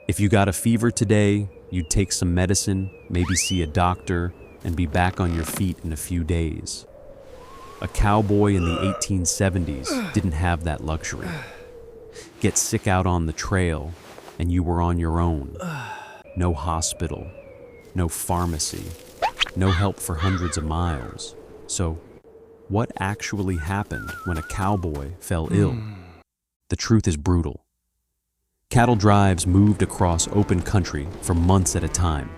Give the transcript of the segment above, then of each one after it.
If you got a fever today, you'd take some medicine, maybe see a doctor, and be back on your feet in a few days. A cowboy in the 1870s didn't have that luxury. Get sick out on the trail, and you were on your own. No hospital, no pharmacy, no help for hundreds of miles. So, what actually happened when a cowboy fell ill? The truth is brutal. Cattle drives moved across open country for months at a time,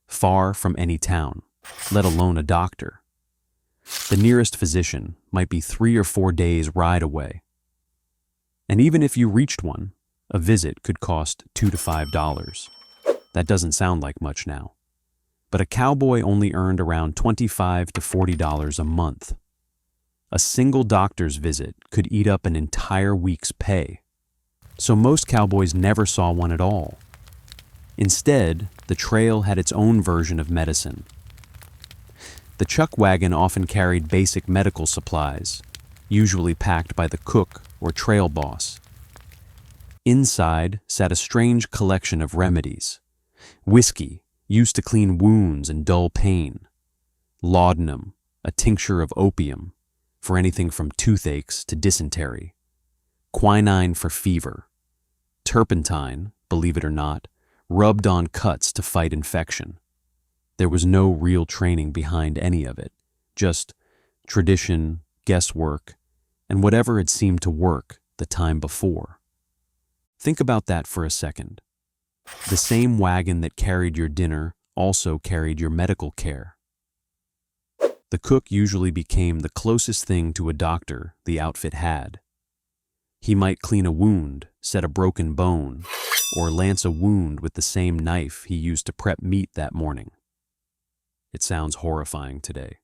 far from any town, let alone a doctor. The nearest physician might be 3 or 4 days' ride away. And even if you reached one, a visit could cost $2 to $5. That doesn't sound like much now. But a cowboy only earned around $25 to $40 a month. A single doctor's visit could eat up an entire week's pay. So most cowboys never saw one at all. Instead, the trail had its own version of medicine. The chuck wagon often carried basic medical supplies, usually packed by the cook or trail boss. Inside sat a strange collection of remedies. Whiskey, used to clean wounds and dull pain. Laudanum, a tincture of opium, for anything from toothaches to dysentery. Quinine for fever. Turpentine, believe it or not, rubbed on cuts to fight infection. There was no real training behind any of it, just tradition, guesswork, and whatever had seemed to work the time before. Think about that for a second. The same wagon that carried your dinner also carried your medical care. The cook usually became the closest thing to a doctor the outfit had. He might clean a wound, set a broken bone, or lance a wound with the same knife he used to prep meat that morning. It sounds horrifying today.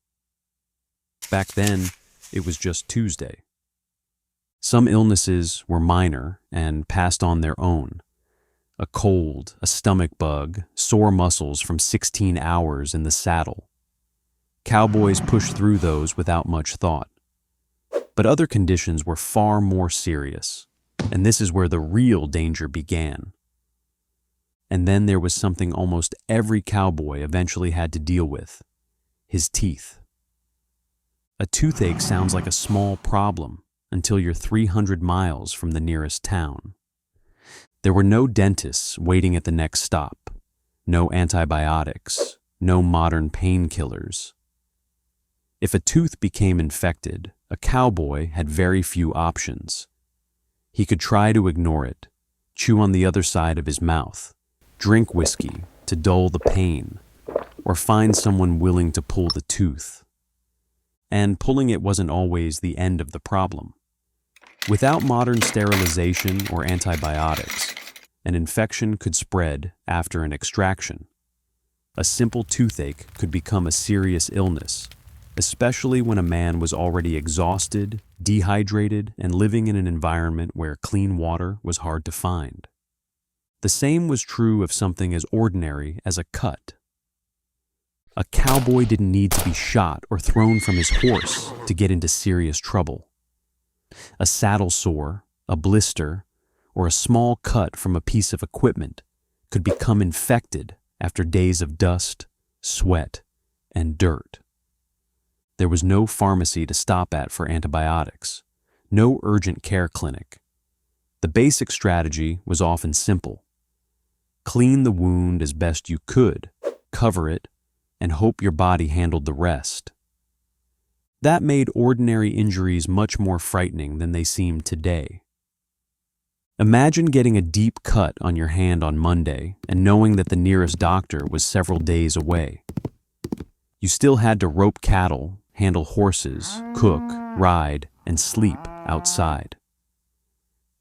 Back then, it was just Tuesday. Some illnesses were minor and passed on their own. A cold, a stomach bug, sore muscles from 16 hours in the saddle. Cowboys pushed through those without much thought. But other conditions were far more serious, and this is where the real danger began. And then there was something almost every cowboy eventually had to deal with: his teeth. A toothache sounds like a small problem until you're 300 miles from the nearest town. There were no dentists waiting at the next stop, no antibiotics, no modern painkillers. If a tooth became infected, a cowboy had very few options. He could try to ignore it, chew on the other side of his mouth, drink whiskey to dull the pain, or find someone willing to pull the tooth. And pulling it wasn't always the end of the problem. Without modern sterilization or antibiotics, an infection could spread after an extraction. A simple toothache could become a serious illness, especially when a man was already exhausted, dehydrated, and living in an environment where clean water was hard to find. The same was true of something as ordinary as a cut. A cowboy didn't need to be shot or thrown from his horse to get into serious trouble. A saddle sore, a blister, or a small cut from a piece of equipment could become infected after days of dust, sweat, and dirt. There was no pharmacy to stop at for antibiotics, no urgent care clinic. The basic strategy was often simple. Clean the wound as best you could, cover it, and hope your body handled the rest. That made ordinary injuries much more frightening than they seem today. Imagine getting a deep cut on your hand on Monday and knowing that the nearest doctor was several days away. You still had to rope cattle, handle horses, cook, ride, and sleep outside.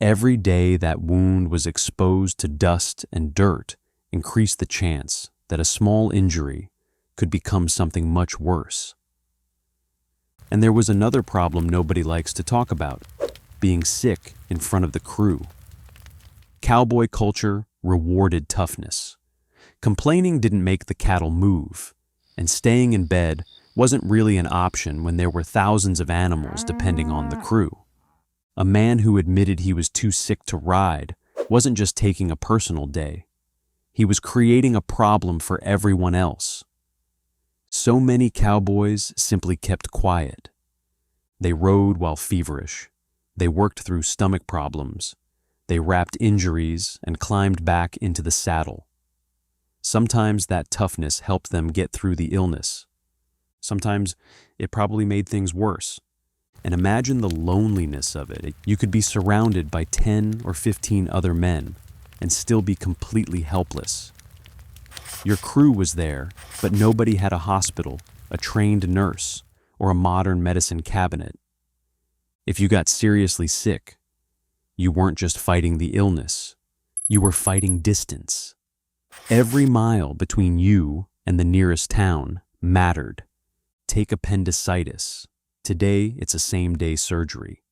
Every day that wound was exposed to dust and dirt increased the chance that a small injury could become something much worse. And there was another problem nobody likes to talk about: being sick in front of the crew. Cowboy culture rewarded toughness. Complaining didn't make the cattle move, and staying in bed wasn't really an option when there were thousands of animals depending on the crew. A man who admitted he was too sick to ride wasn't just taking a personal day. He was creating a problem for everyone else. So many cowboys simply kept quiet. They rode while feverish. They worked through stomach problems. They wrapped injuries and climbed back into the saddle. Sometimes that toughness helped them get through the illness. Sometimes it probably made things worse. And imagine the loneliness of it. You could be surrounded by 10 or 15 other men and still be completely helpless. Your crew was there, but nobody had a hospital, a trained nurse, or a modern medicine cabinet. If you got seriously sick, you weren't just fighting the illness, you were fighting distance. Every mile between you and the nearest town mattered. Take appendicitis. Today, it's a same-day surgery.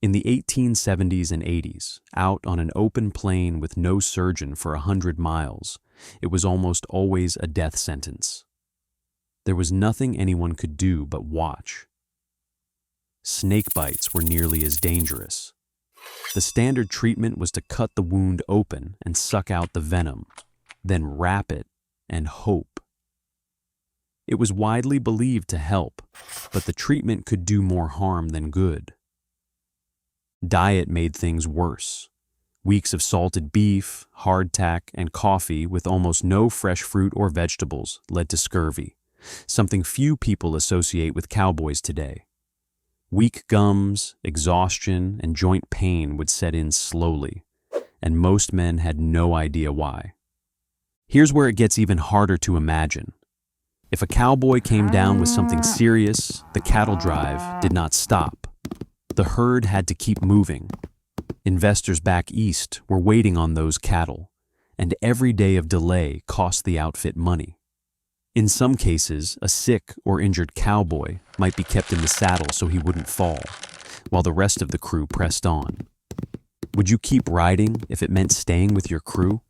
In the 1870s and 80s, out on an open plain with no surgeon for 100 miles, it was almost always a death sentence. There was nothing anyone could do but watch. Snake bites were nearly as dangerous. The standard treatment was to cut the wound open and suck out the venom, then wrap it and hope. It was widely believed to help, but the treatment could do more harm than good. Diet made things worse. Weeks of salted beef, hardtack, and coffee with almost no fresh fruit or vegetables led to scurvy, something few people associate with cowboys today. Weak gums, exhaustion, and joint pain would set in slowly, and most men had no idea why. Here's where it gets even harder to imagine. If a cowboy came down with something serious, the cattle drive did not stop. The herd had to keep moving. Investors back east were waiting on those cattle, and every day of delay cost the outfit money. In some cases, a sick or injured cowboy might be kept in the saddle so he wouldn't fall, while the rest of the crew pressed on. Would you keep riding if it meant staying with your crew?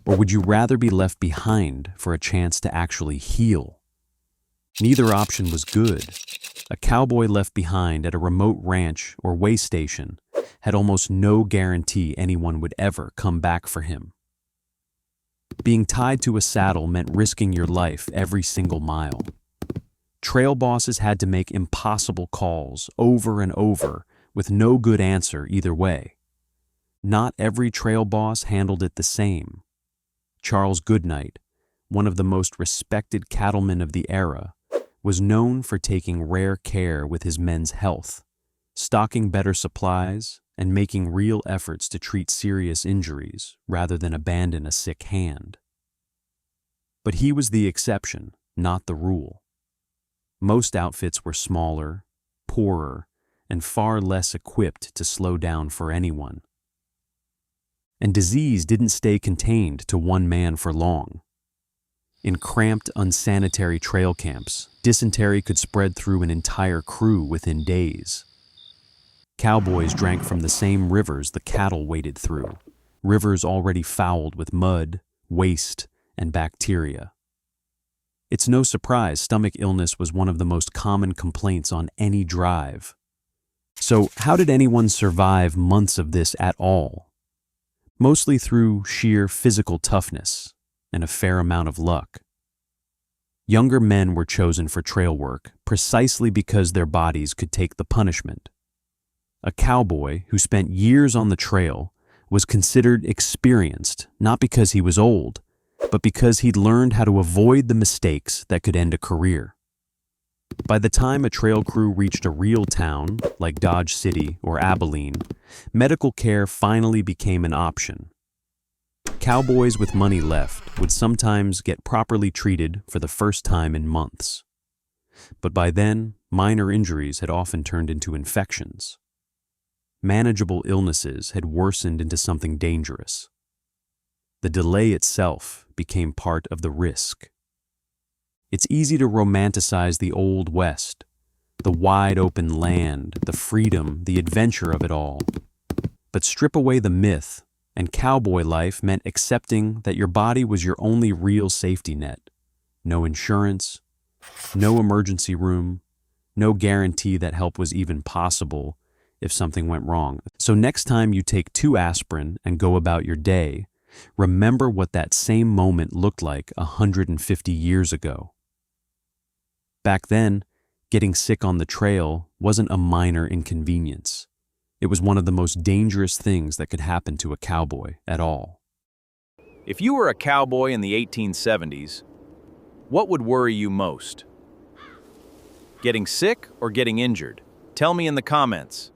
Or would you rather be left behind for a chance to actually heal? Neither option was good. A cowboy left behind at a remote ranch or way station had almost no guarantee anyone would ever come back for him. Being tied to a saddle meant risking your life every single mile. Trail bosses had to make impossible calls over and over with no good answer either way. Not every trail boss handled it the same. Charles Goodnight, one of the most respected cattlemen of the era, was known for taking rare care with his men's health, stocking better supplies, and making real efforts to treat serious injuries rather than abandon a sick hand. But he was the exception, not the rule. Most outfits were smaller, poorer, and far less equipped to slow down for anyone. And disease didn't stay contained to one man for long. In cramped, unsanitary trail camps, dysentery could spread through an entire crew within days. Cowboys drank from the same rivers the cattle waded through, rivers already fouled with mud, waste, and bacteria. It's no surprise stomach illness was one of the most common complaints on any drive. So how did anyone survive months of this at all? Mostly through sheer physical toughness and a fair amount of luck. Younger men were chosen for trail work precisely because their bodies could take the punishment. A cowboy who spent years on the trail was considered experienced not because he was old, but because he'd learned how to avoid the mistakes that could end a career. By the time a trail crew reached a real town, like Dodge City or Abilene, medical care finally became an option. Cowboys with money left would sometimes get properly treated for the first time in months. But by then, minor injuries had often turned into infections. Manageable illnesses had worsened into something dangerous. The delay itself became part of the risk. It's easy to romanticize the Old West, the wide open land, the freedom, the adventure of it all. But strip away the myth, and cowboy life meant accepting that your body was your only real safety net. No insurance, no emergency room, no guarantee that help was even possible if something went wrong. So next time you take 2 aspirin and go about your day, Remember what that same moment looked like 150 years ago. Back then, getting sick on the trail wasn't a minor inconvenience. It was one of the most dangerous things that could happen to a cowboy at all. If you were a cowboy in the 1870s, what would worry you most? Getting sick or getting injured? Tell me in the comments.